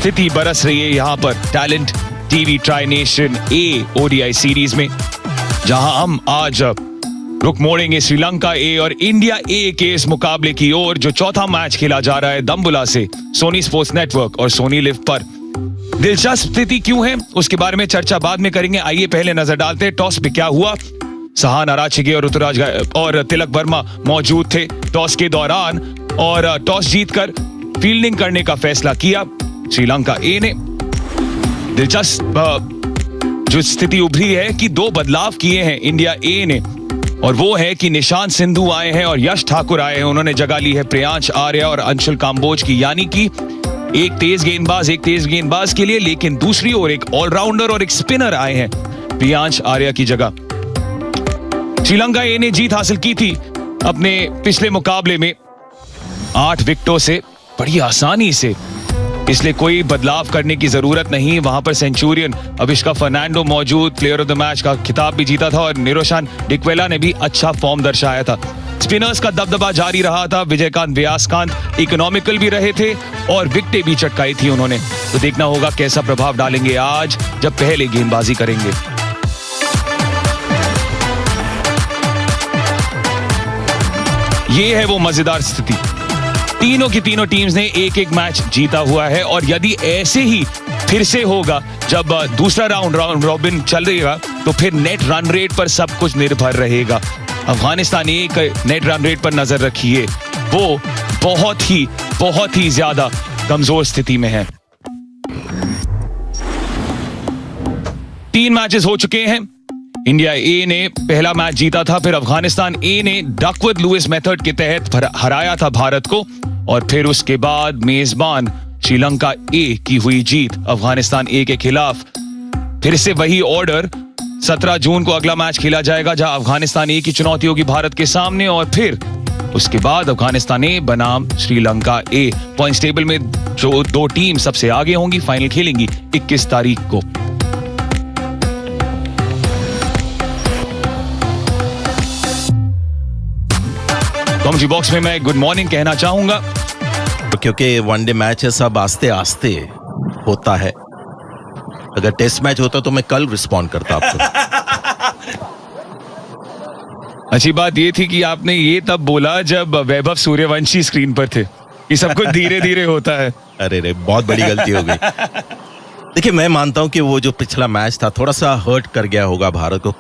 स्थिति बरस रही है यहाँ पर टैलेंट टीवी ट्राई नेशन ए ओडीआई सीरीज में, जहां हम आज रुख मोड़ेंगे श्रीलंका ए और इंडिया ए के इस मुकाबले की ओर, जो चौथा मैच खेला जा रहा है दम्बुला से सोनी स्पोर्ट्स नेटवर्क और सोनी लिव पर। दिलचस्प स्थिति क्यों है उसके बारे में चर्चा बाद में करेंगे। आइए पहले नजर डालते हैं टॉस पे क्या हुआ। सहान अराचिगे और ऋतुराज और तिलक वर्मा मौजूद थे टॉस के दौरान और टॉस जीतकर फील्डिंग करने का फैसला किया श्रीलंका ए ने। दिलचस्प जो स्थिति उभरी है कि दो बदलाव किए हैं इंडिया ए ने, और वो है कि निशांत सिंधु आए हैं और यश ठाकुर आए हैं। उन्होंने जगह ली है प्रियांश आर्या और अंशुल काम्बोज की, यानी कि एक तेज गेंदबाज के लिए, लेकिन दूसरी ओर एक ऑलराउंडर और एक स्पिनर आए हैं प्रियांश आर्या की जगह। श्रीलंका ए ने जीत हासिल की थी अपने पिछले मुकाबले में 8 विकेटों से बड़ी आसानी से, इसलिए कोई बदलाव करने की जरूरत नहीं। वहां पर सेंचुरियन अविष्का फर्नांडो मौजूद, प्लेयर ऑफ द मैच का खिताब भी जीता था और निरोशान डिक्वेला ने भी अच्छा फॉर्म दर्शाया था। स्पिनर्स का दबदबा जारी रहा था, विजयकांत व्यासकांत इकोनॉमिकल भी रहे थे और विकेटें भी चटकाई थी उन्होंने। तो देखना होगा कैसा प्रभाव डालेंगे आज जब पहले गेंदबाजी करेंगे। ये है वो मजेदार स्थिति, तीनों की तीनों टीम्स ने एक एक मैच जीता हुआ है और यदि ऐसे ही फिर से होगा जब दूसरा राउंड रॉबिन चलेगा तो फिर नेट रन रेट पर सब कुछ निर्भर रहेगा। अफगानिस्तान एक नेट रन रेट पर नजर रखिए, वो बहुत ही ज्यादा कमजोर स्थिति में है। 3 मैचेस हो चुके हैं। इंडिया ए ने पहला मैच जीता था, फिर अफगानिस्तान ए ने डकवर्थ लुइस मेथड के तहत हराया था भारत को, और फिर उसके बाद मेजबान श्रीलंका ए की हुई जीत अफगानिस्तान ए के खिलाफ। फिर से वही ऑर्डर, 17 जून को अगला मैच खेला जाएगा जहां अफगानिस्तान ए की चुनौती होगी भारत के सामने, और फिर उसके बाद अफगानिस्तान ए बनाम श्रीलंका ए। पॉइंट्स टेबल में जो 2 टीम सबसे आगे होंगी फाइनल खेलेंगी 21 तारीख को। कमेंट्री बॉक्स में मैं गुड मॉर्निंग कहना चाहूंगा, क्योंकि वनडे मैच है, सब आस्ते आस्ते होता है। अगर टेस्ट मैच होता तो मैं कल रिस्पॉन्ड करता आपको। अच्छी बात ये थी कि आपने ये तब बोला जब वैभव सूर्यवंशी स्क्रीन पर थे, ये सब कुछ धीरे धीरे होता है। अरे रे, बहुत बड़ी गलती हो गई। देखिए, मैं मानता हूं कि वो जो पिछला मैच था थोड़ा सा हर्ट कर गया होगा भारत को।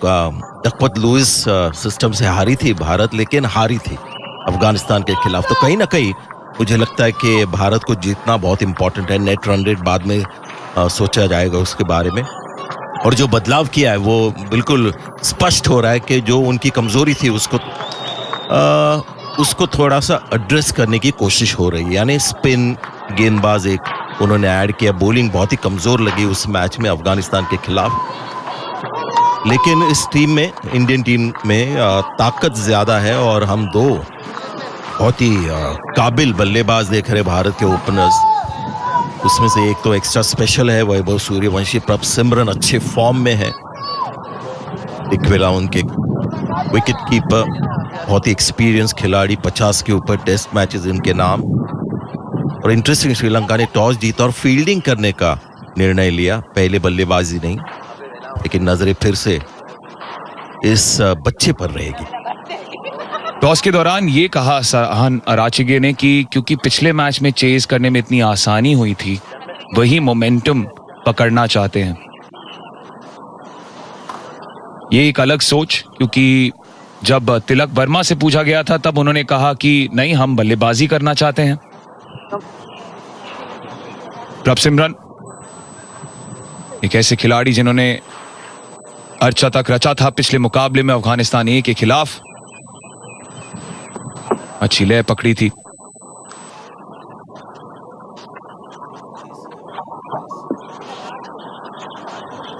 डकवर्थ लुइस सिस्टम से हारी थी भारत, लेकिन हारी थी अफगानिस्तान के खिलाफ। तो कहीं ना कहीं मुझे लगता है कि भारत को जीतना बहुत इंपॉर्टेंट है। नेट रन रेट बाद में सोचा जाएगा उसके बारे में। और जो बदलाव किया है वो बिल्कुल स्पष्ट हो रहा है कि जो उनकी कमजोरी थी उसको थोड़ा सा एड्रेस करने की कोशिश हो रही है। यानी स्पिन गेंदबाज एक उन्होंने ऐड किया। बॉलिंग बहुत ही कमजोर लगी उस मैच में अफगानिस्तान के खिलाफ, लेकिन इस टीम में, इंडियन टीम में ताकत ज्यादा है और हम 2 बहुत ही काबिल बल्लेबाज देख रहे भारत के ओपनर्स। उसमें से एक तो एक्स्ट्रा स्पेशल है, वैभव सूर्यवंशी। प्रभ सिमरन अच्छे फॉर्म में है। डिक्वेला उनके विकेट कीपर, बहुत ही एक्सपीरियंस खिलाड़ी, 50 के ऊपर टेस्ट मैचेस इनके नाम। और इंटरेस्टिंग, श्रीलंका ने टॉस जीता और फील्डिंग करने का निर्णय लिया, पहले बल्लेबाजी नहीं। लेकिन नजरें फिर से इस बच्चे पर रहेगी। टॉस के दौरान ये कहा सहान अराचिगे ने कि क्योंकि पिछले मैच में चेज करने में इतनी आसानी हुई थी, वही मोमेंटम पकड़ना चाहते हैं। ये एक अलग सोच, क्योंकि जब तिलक वर्मा से पूछा गया था तब उन्होंने कहा कि नहीं, हम बल्लेबाजी करना चाहते हैं। प्रभ सिमरन एक ऐसे खिलाड़ी जिन्होंने अर्धशतक रचा था पिछले मुकाबले में अफगानिस्तान ए के खिलाफ, अच्छी लय पकड़ी थी।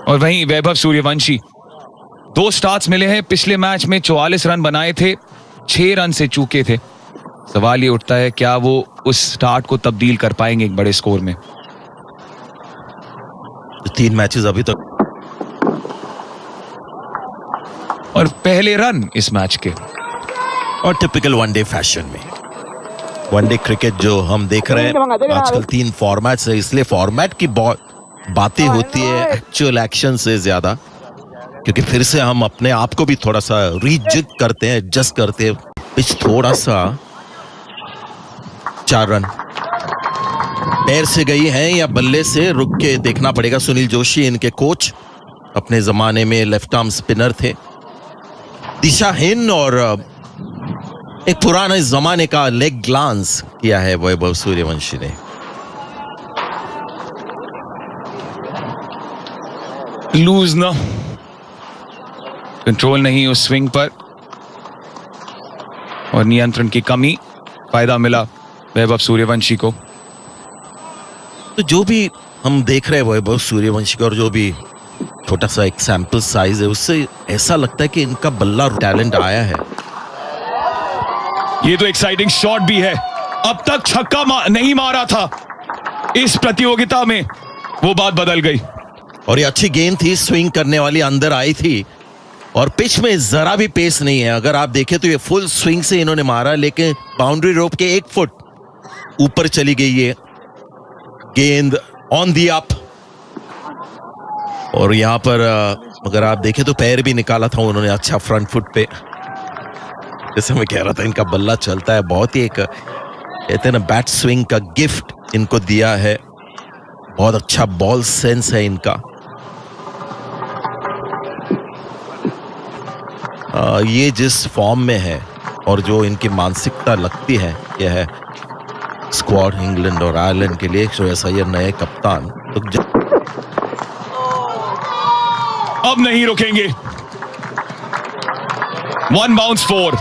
और वहीं वैभव सूर्यवंशी 2 स्टार्ट्स मिले हैं पिछले मैच में, 44 रन बनाए थे, 6 रन से चूके थे। सवाल ये उठता है क्या वो उस स्टार्ट को तब्दील कर पाएंगे एक बड़े स्कोर में। 3 मैचेस अभी तक और पहले रन इस मैच के, और टिपिकल वनडे फैशन में वनडे क्रिकेट जो हम देख रहे हैं आजकल 3 फॉर्मेट्स है, इसलिए फॉर्मेट की बातें होती है एक्चुअल एक्शन से ज्यादा, क्योंकि फिर से हम अपने आप को भी थोड़ा सा रीजिग करते हैं, एडजस्ट करते हैं। पिच थोड़ा सा 4 रन पैर से गई है या बल्ले से, रुक के देखना पड़ेगा। सुनील जोशी इनके कोच, अपने जमाने में लेफ्ट आर्म स्पिनर थे, दिशाहीन और एक पुराने जमाने का लेग ग्लांस किया है वैभव सूर्यवंशी ने। लूज ना, कंट्रोल नहीं उस स्विंग पर और नियंत्रण की कमी, फायदा मिला वैभव सूर्यवंशी को। तो जो भी हम देख रहे हैं वैभव सूर्यवंशी का, और जो भी छोटा सा एक सैंपल साइज है, उससे ऐसा लगता है कि इनका बल्ला टैलेंट आया है। ये तो एक्साइटिंग शॉट भी है। अब तक छक्का नहीं मारा था इस प्रतियोगिता में, वो बात बदल गई। और ये अच्छी गेंद थी, स्विंग करने वाली अंदर आई थी, और पिच में जरा भी पेस नहीं है। अगर आप देखें तो ये फुल स्विंग से इन्होंने मारा, लेकिन बाउंड्री रोप के 1 फुट ऊपर चली गई है गेंद, ऑन दी अप। और यहां पर अगर आप देखें तो पैर भी निकाला था उन्होंने अच्छा फ्रंट फुट पे। जैसे मैं कह रहा था, इनका बल्ला चलता है, बहुत ही एक कहते हैं ना बैट स्विंग का गिफ्ट इनको दिया है, बहुत अच्छा बॉल सेंस है इनका। ये जिस फॉर्म में है और जो इनकी मानसिकता लगती है, यह है स्क्वाड इंग्लैंड और आयरलैंड के लिए, श्रेयस अय्यर नए कप्तान। तो अब नहीं रुकेंगे। 1 बाउंस 4,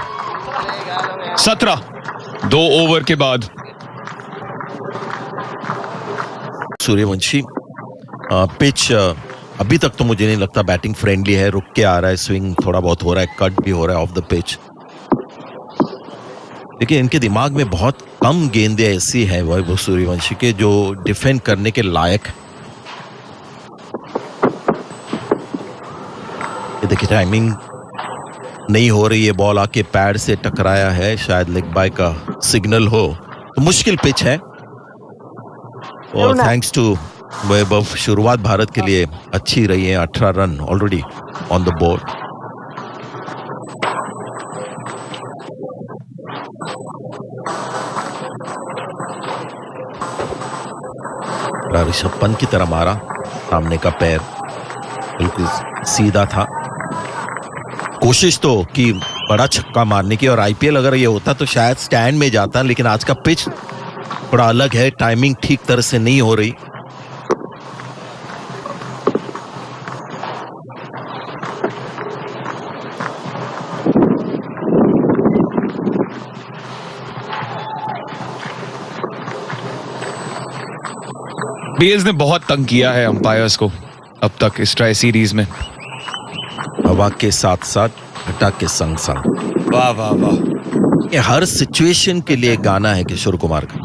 17 2 ओवर के बाद। सूर्यवंशी पिच अभी तक तो मुझे नहीं लगता बैटिंग फ्रेंडली है, रुक के आ रहा है, स्विंग थोड़ा बहुत हो रहा है, कट भी हो रहा है ऑफ द पिच। देखिए इनके दिमाग में बहुत कम गेंदें ऐसी है वैभव सूर्यवंशी के जो डिफेंड करने के लायक। ये देखिए टाइमिंग नहीं हो रही है, बॉल आके पैड से टकराया है, शायद लेग बाय का सिग्नल हो। तो मुश्किल पिच है, और थैंक्स टू वैभव शुरुआत भारत के लिए अच्छी रही है। 18 run already on the board. Rishabh Pant की तरह मारा, सामने का पैर बिल्कुल सीधा था। कोशिश तो कि बड़ा छक्का मारने की, और आईपीएल अगर ये होता तो शायद स्टैंड में जाता, लेकिन आज का पिच थोड़ा अलग है, टाइमिंग ठीक तरह से नहीं हो रही। बेल्स ने बहुत तंग किया है अंपायर्स को अब तक इस ट्राई सीरीज में। हवा के साथ साथ घटा के संग संग। वाह वाह वाह, ये हर सिचुएशन के लिए गाना है किशोर कुमार का।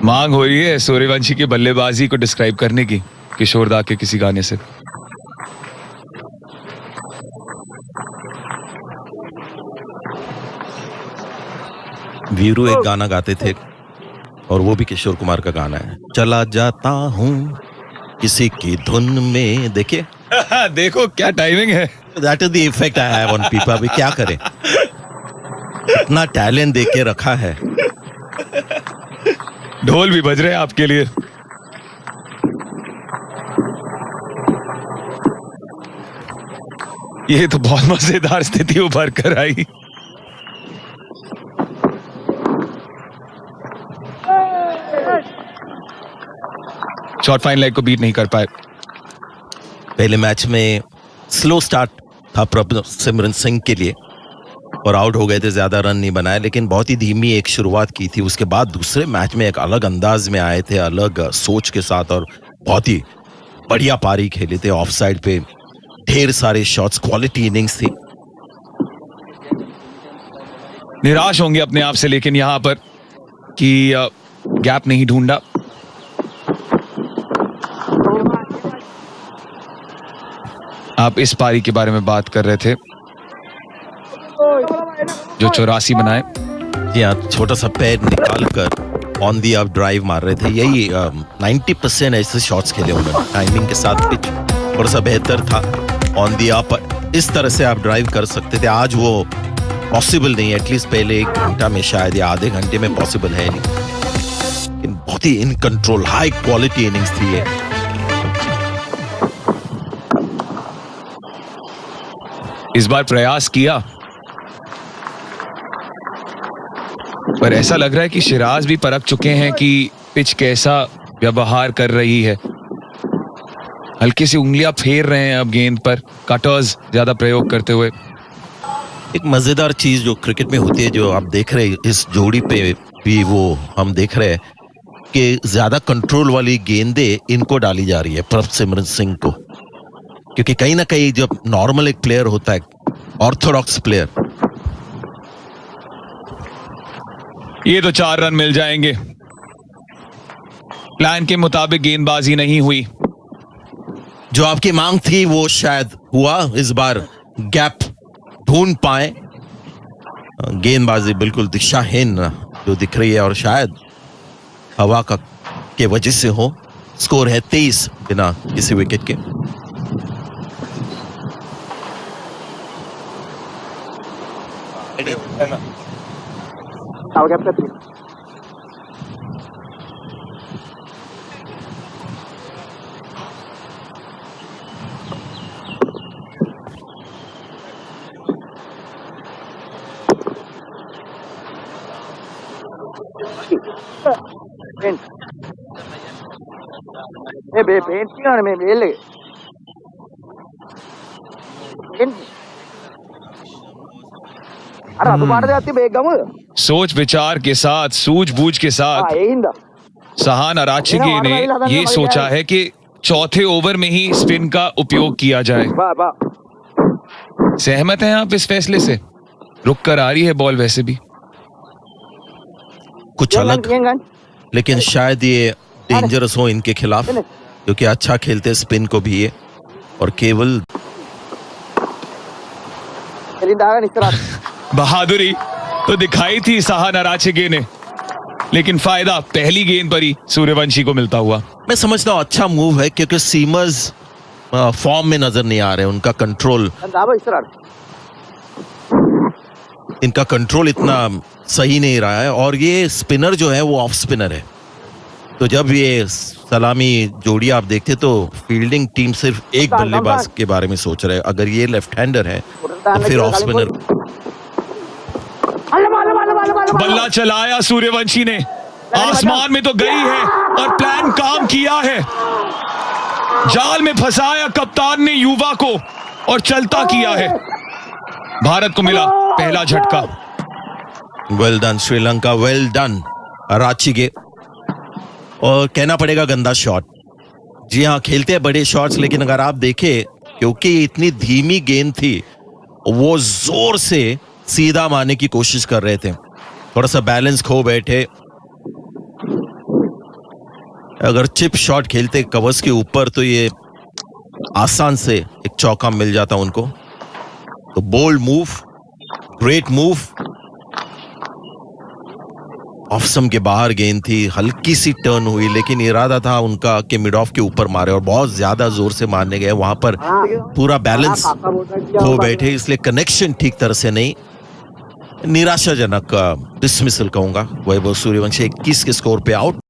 मांग हो रही है सूर्यवंशी की बल्लेबाजी को डिस्क्राइब करने की किशोर दा के किसी गाने से। वीरू एक गाना गाते थे, और वो भी किशोर कुमार का गाना है, चला जाता हूं किसी की धुन में। देखिए देखो क्या टाइमिंग है। That is the effect I have on people. अभी क्या करें, इतना टैलेंट देके रखा है। ढोल भी बज रहे हैं आपके लिए। ये तो बहुत मजेदार स्थिति उभर कर आई। शॉर्ट फाइन लेग को बीट नहीं कर पाए। पहले मैच में स्लो स्टार्ट था प्रभु सिमरन सिंह के लिए, और आउट हो गए थे, ज्यादा रन नहीं बनाए, लेकिन बहुत ही धीमी एक शुरुआत की थी। उसके बाद दूसरे मैच में एक अलग अंदाज में आए थे, अलग सोच के साथ, और बहुत ही बढ़िया पारी खेले थे। ऑफ साइड पे ढेर सारे शॉट्स, क्वालिटी इनिंग्स थी। निराश होंगे अपने आप से लेकिन यहां पर कि गैप नहीं ढूंढा। आप इस पारी के बारे में बात कर रहे थे। जो 84 बनाए। जी हाँ, छोटा सा पैर निकाल कर ऑन दी आप ड्राइव मार रहे थे। यही 90% ऐसे शॉट्स खेले उन्होंने। टाइमिंग के साथ पिच थोड़ा सा बेहतर था। ऑन दी आप इस तरह से आप ड्राइव कर सकते थे। आज वो पॉसिबल नहीं है, एटलीस्ट पहले 1 घंटा में शायद या आधे घंटे में पॉसिबल है नहीं। लेकिन बहुत ही in control high quality innings थी ये। इस बार प्रयास किया, पर ऐसा लग रहा है कि सिराज भी परख चुके हैं कि पिच कैसा व्यवहार कर रही है। हल्की सी उंगलियां फेर रहे हैं अब गेंद पर, कटर्स ज्यादा प्रयोग करते हुए। एक मजेदार चीज जो क्रिकेट में होती है, जो आप देख रहे हैं इस जोड़ी पे भी, वो हम देख रहे हैं कि ज्यादा कंट्रोल वाली गेंदें इनको डाली जा रही है, प्रभसिमरन सिंह को। क्योंकि कहीं ना कहीं जब नॉर्मल एक प्लेयर होता है, ऑर्थोडॉक्स प्लेयर, ये तो 4 रन मिल जाएंगे। प्लान के मुताबिक गेंदबाजी नहीं हुई। जो आपकी मांग थी वो शायद हुआ। इस बार गैप ढूंढ पाए। गेंदबाजी बिल्कुल दिशाहीन जो दिख रही है, और शायद हवा का के वजह से हो। स्कोर है 23 बिना किसी विकेट के। सोच विचार के साथ, सूझबूझ के साथ सहान अराचिगे ने ये सोचा है कि चौथे ओवर में ही स्पिन का उपयोग किया जाए। सहमत हैं आप इस फैसले से? रुक कर आ रही है बॉल वैसे भी कुछ अलग, लेकिन शायद ये डेंजरस हो इनके खिलाफ, क्योंकि अच्छा खेलते स्पिन को भी ये, और केवल बहादुरी तो दिखाई थी सहान अराचिगे ने, लेकिन फायदा पहली गेंद पर ही सूर्यवंशी को मिलता हुआ। मैं समझता हूँ अच्छा मूव है, क्योंकि सीमर्स फॉर्म में नजर नहीं आ रहे। उनका कंट्रोल, इनका कंट्रोल इतना सही नहीं रहा है, और ये स्पिनर जो है वो ऑफ स्पिनर है। तो जब ये सलामी जोड़ी आप देखते तो फील्डिंग टीम सिर्फ एक बल्लेबाज के बारे में सोच रहे हैं। अगर ये लेफ्ट हैंडर है तो फिर ऑफ स्पिनर। बल्ला चलाया सूर्यवंशी ने, आसमान में तो गई है और प्लान काम किया है। जाल में फंसाया कप्तान ने युवा को और चलता किया है। भारत को मिला पहला झटका। Well done Sri Lanka, well done Arachchige. और कहना पड़ेगा गंदा शॉट। जी हाँ, खेलते हैं बड़े शॉट्स, लेकिन अगर आप देखें, क्योंकि इतनी धीमी गेंद थी, वो जोर से सीधा मारने की कोशिश कर रहे थे। थोड़ा सा बैलेंस खो बैठे। अगर चिप शॉट खेलते कवर्स के ऊपर तो ये आसान से एक चौका मिल जाता उनको। तो बोल्ड मूव, ग्रेट मूव। ऑफसम के बाहर गेंद थी, हल्की सी टर्न हुई, लेकिन इरादा था उनका कि मिड ऑफ के ऊपर मारे, और बहुत ज्यादा जोर से मारने गए। वहां पर पूरा बैलेंस खो बैठे, इसलिए कनेक्शन ठीक तरह से नहीं। निराशाजनक डिसमिसल कहूंगा। वैभव सूर्यवंशी 21 के स्कोर पे आउट।